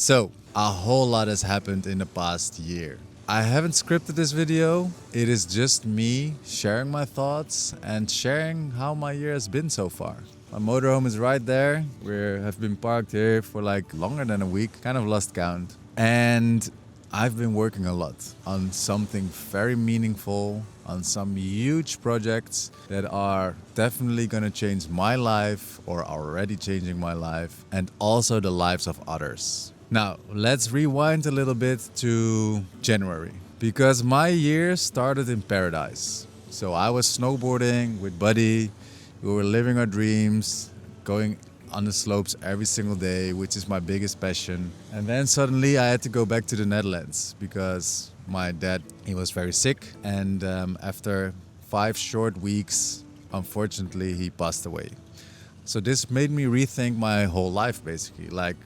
So, a whole lot has happened in the past year. I haven't scripted this video. It is just me sharing my thoughts and sharing how my year has been so far. My motorhome is right there. We have been parked here for like longer than a week, kind of lost count. And I've been working a lot on something very meaningful, on some huge projects that are definitely gonna change my life or already changing my life and also the lives of others. Now, let's rewind a little bit to January because my year started in paradise. So I was snowboarding with Buddy. We were living our dreams, going on the slopes every single day, which is my biggest passion. And then suddenly I had to go back to the Netherlands because my dad, he was very sick. And after 5 short weeks, unfortunately, he passed away. So this made me rethink my whole life, basically. Like,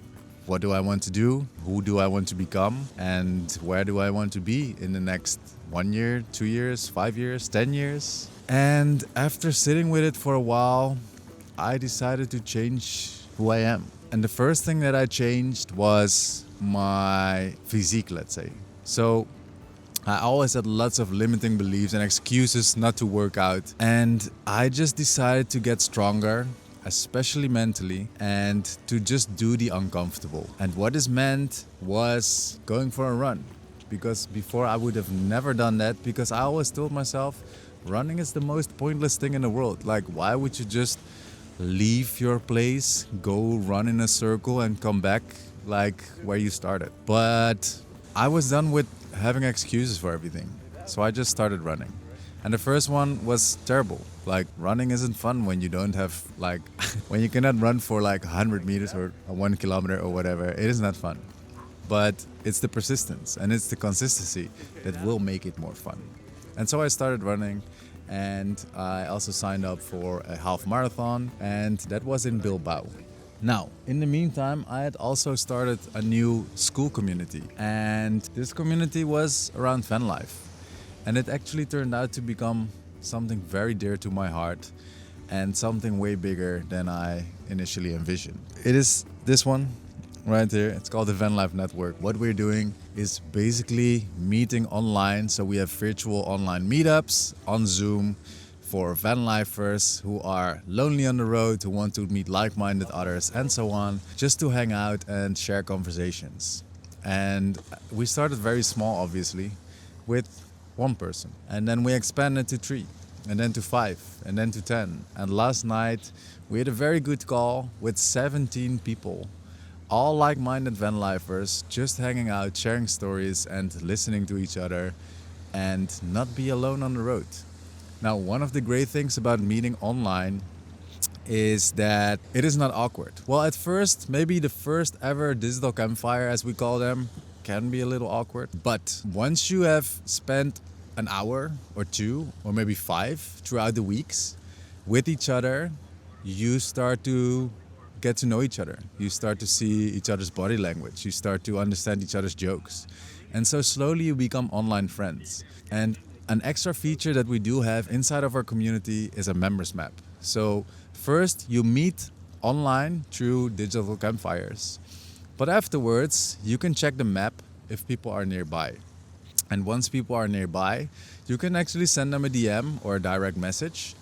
what do I want to do? Who do I want to become? And where do I want to be in the next 1 year, 2 years, 5 years, 10 years? And after sitting with it for a while, I decided to change who I am. And the first thing that I changed was my physique, let's say. So I always had lots of limiting beliefs and excuses not to work out. And I just decided to get stronger, especially mentally, and to just do the uncomfortable. And what this meant was going for a run. Because before I would have never done that, because I always told myself, running is the most pointless thing in the world. Like, why would you just leave your place, go run in a circle and come back like where you started? But I was done with having excuses for everything. So I just started running. And the first one was terrible. Like, running isn't fun when you don't have, like, when you cannot run for like 100 meters or 1 kilometer or whatever. It is not fun. But it's the persistence and it's the consistency that will make it more fun. And so I started running, and I also signed up for a half marathon, and that was in Bilbao. Now, in the meantime, I had also started a new school community, and this community was around Vanlife. And it actually turned out to become something very dear to my heart and something way bigger than I initially envisioned. It is this one right here. It's called the Vanlife Network. What we're doing is basically meeting online. So we have virtual online meetups on Zoom for vanlifers who are lonely on the road, who want to meet like-minded others and so on, just to hang out and share conversations. And we started very small, obviously, with 1 person. And then we expanded to 3, and then to 5, and then to 10. And last night we had a very good call with 17 people, all like-minded vanlifers, just hanging out, sharing stories and listening to each other and not be alone on the road. Now, one of the great things about meeting online is that it is not awkward. Well, at first, maybe the first ever digital campfire, as we call them, can be a little awkward. But once you have spent an hour or 2 or maybe 5 throughout the weeks with each other, you start to get to know each other. You start to see each other's body language. You start to understand each other's jokes. And so slowly you become online friends. And an extra feature that we do have inside of our community is a members map. So first you meet online through digital campfires. But afterwards, you can check the map if people are nearby. And once people are nearby, you can actually send them a DM or a direct message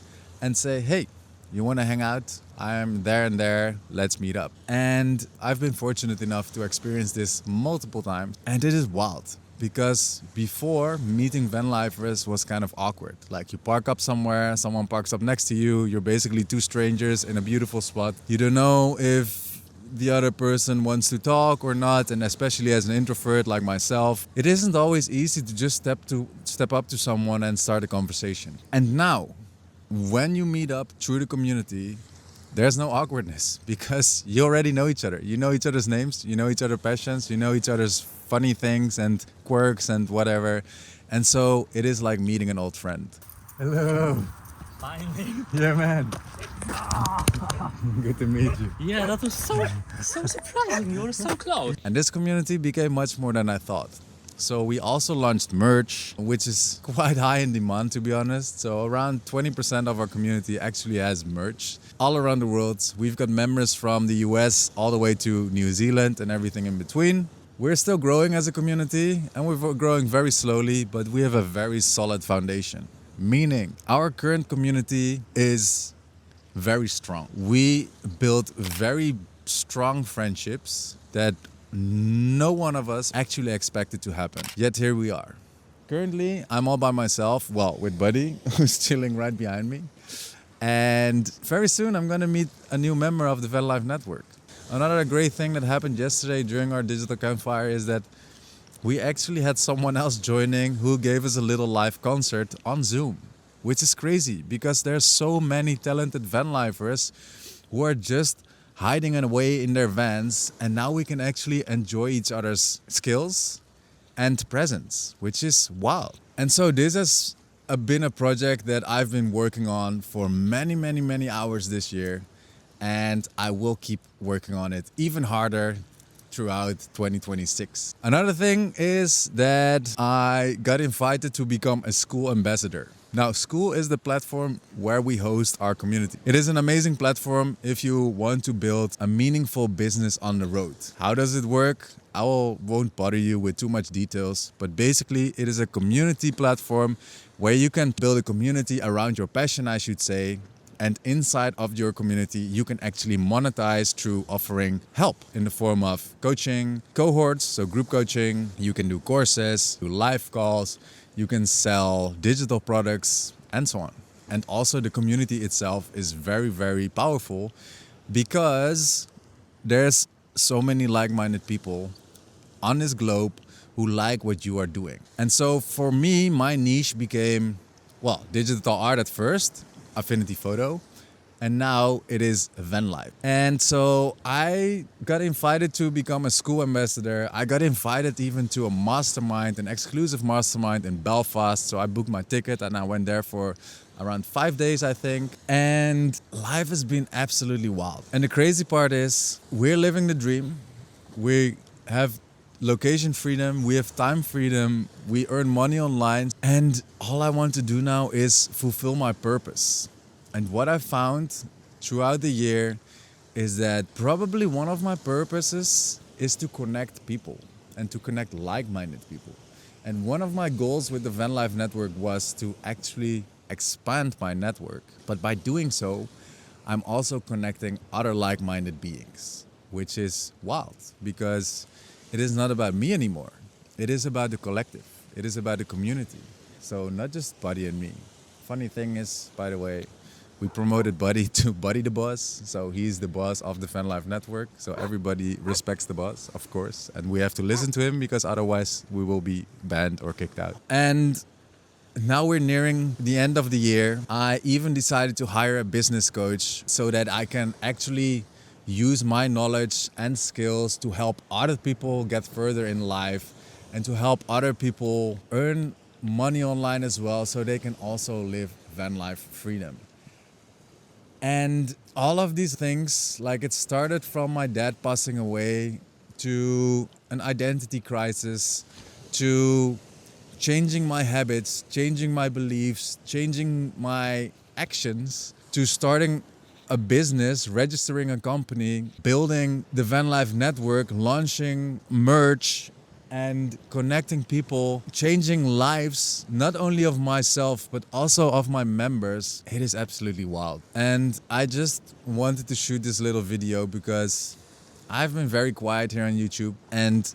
and say, hey, you want to hang out? I'm there and there, let's meet up. And I've been fortunate enough to experience this multiple times. And it is wild because before, meeting vanlifers was kind of awkward. Like, you park up somewhere, someone parks up next to you. You're basically 2 strangers in a beautiful spot. You don't know if the other person wants to talk or not. And especially as an introvert like myself, it isn't always easy to just step up to someone and start a conversation. And now, when you meet up through the community, there's no awkwardness because you already know each other. You know each other's names, you know each other's passions, you know each other's funny things and quirks and whatever. And so it is like meeting an old friend. Hello. Finally. Yeah, man. Good to meet you. Yeah, that was so surprising. You were so close. And this community became much more than I thought. So we also launched merch, which is quite high in demand, to be honest. So around 20% of our community actually has merch all around the world. We've got members from the US all the way to New Zealand and everything in between. We're still growing as a community, and we're growing very slowly, but we have a very solid foundation. Meaning our current community is very strong. We built very strong friendships that no one of us actually expected to happen. Yet here we are. Currently, I'm all by myself, well, with Buddy, who's chilling right behind me. And very soon, I'm going to meet a new member of the Vanlife Network. Another great thing that happened yesterday during our digital campfire is that we actually had someone else joining who gave us a little live concert on Zoom, which is crazy because there's so many talented vanlifers who are just hiding away in their vans, and now we can actually enjoy each other's skills and presence, which is wild. And so this has been a project that I've been working on for many hours this year, and I will keep working on it even harder throughout 2026. Another thing is that I got invited to become a school ambassador. Now, School is the platform where we host our community. It is an amazing platform if you want to build a meaningful business on the road. How does it work? I won't bother you with too much details, but basically it is a community platform where you can build a community around your passion, I should say. And inside of your community, you can actually monetize through offering help in the form of coaching, cohorts, so group coaching. You can do courses, do live calls, you can sell digital products, and so on. And also the community itself is very powerful because there's so many like-minded people on this globe who like what you are doing. And so for me, my niche became, well, digital art at first, affinity photo, and now it is van life. And so I got invited to become a school ambassador. I got invited even to a mastermind, an exclusive mastermind in Belfast. So I booked my ticket and I went there for around 5 days, I think. And life has been absolutely wild. And the crazy part is we're living the dream. We have location freedom, we have time freedom, we earn money online, and all I want to do now is fulfill my purpose. And what I found throughout the year is that probably one of my purposes is to connect people and to connect like-minded people. And one of my goals with the Vanlife Network was to actually expand my network. But by doing so, I'm also connecting other like-minded beings, which is wild because it is not about me anymore. It is about the collective. It is about the community. So not just Buddy and me. Funny thing is, by the way, we promoted Buddy to Buddy the Boss. So he's the boss of the Vanlife Network. So everybody respects the boss, of course. And we have to listen to him because otherwise we will be banned or kicked out. And now we're nearing the end of the year. I even decided to hire a business coach so that I can actually use my knowledge and skills to help other people get further in life and to help other people earn money online as well so they can also live van life freedom. And all of these things, like it started from my dad passing away to an identity crisis to changing my habits, changing my beliefs, changing my actions to starting a business, registering a company, building the Vanlife Network, launching merch, and connecting people, changing lives, not only of myself, but also of my members. It is absolutely wild. And I just wanted to shoot this little video because I've been very quiet here on YouTube, and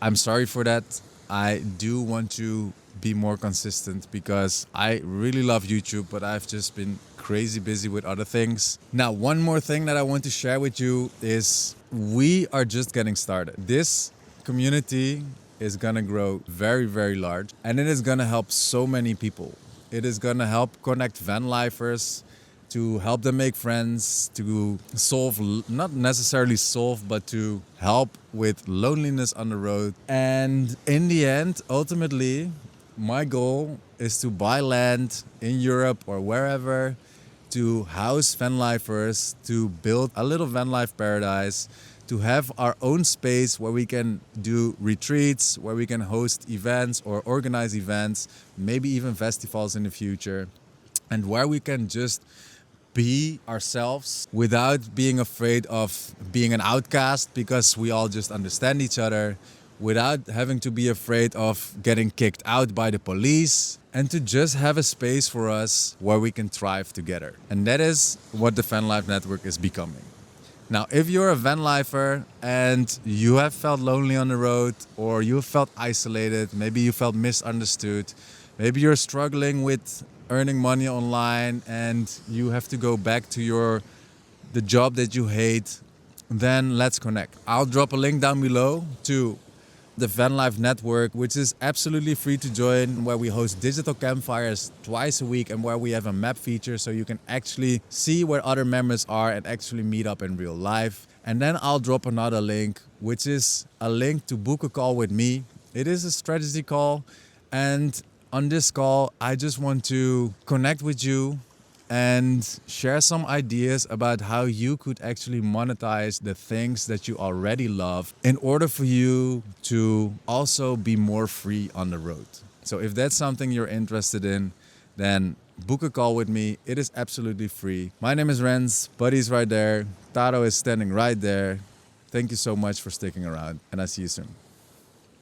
I'm sorry for that. I do want to be more consistent because I really love YouTube, but I've just been crazy busy with other things. Now, one more thing that I want to share with you is we are just getting started. This community is gonna grow very large, and it is gonna help so many people. It is gonna help connect van lifers, to help them make friends, to solve, not necessarily solve, but to help with loneliness on the road. And in the end, ultimately, my goal is to buy land in Europe or wherever to house van lifers, to build a little van life paradise, to have our own space where we can do retreats, where we can host events or organize events, maybe even festivals in the future, and where we can just be ourselves without being afraid of being an outcast because we all just understand each other, without having to be afraid of getting kicked out by the police, and to just have a space for us where we can thrive together. And that is what the Vanlife Network is becoming. Now, if you're a van lifer and you have felt lonely on the road, or you have felt isolated, maybe you felt misunderstood, maybe you're struggling with earning money online and you have to go back to the job that you hate, then let's connect. I'll drop a link down below to the Vanlife Network, which is absolutely free to join, where we host digital campfires twice a week and where we have a map feature so you can actually see where other members are and actually meet up in real life. And then I'll drop another link, which is a link to book a call with me. It is a strategy call, and on this call, I just want to connect with you and share some ideas about how you could actually monetize the things that you already love in order for you to also be more free on the road. So if that's something you're interested in, then book a call with me. It is absolutely free. My name is Rens. Buddy's right there. Taro is standing right there. Thank you so much for sticking around, and I'll see you soon.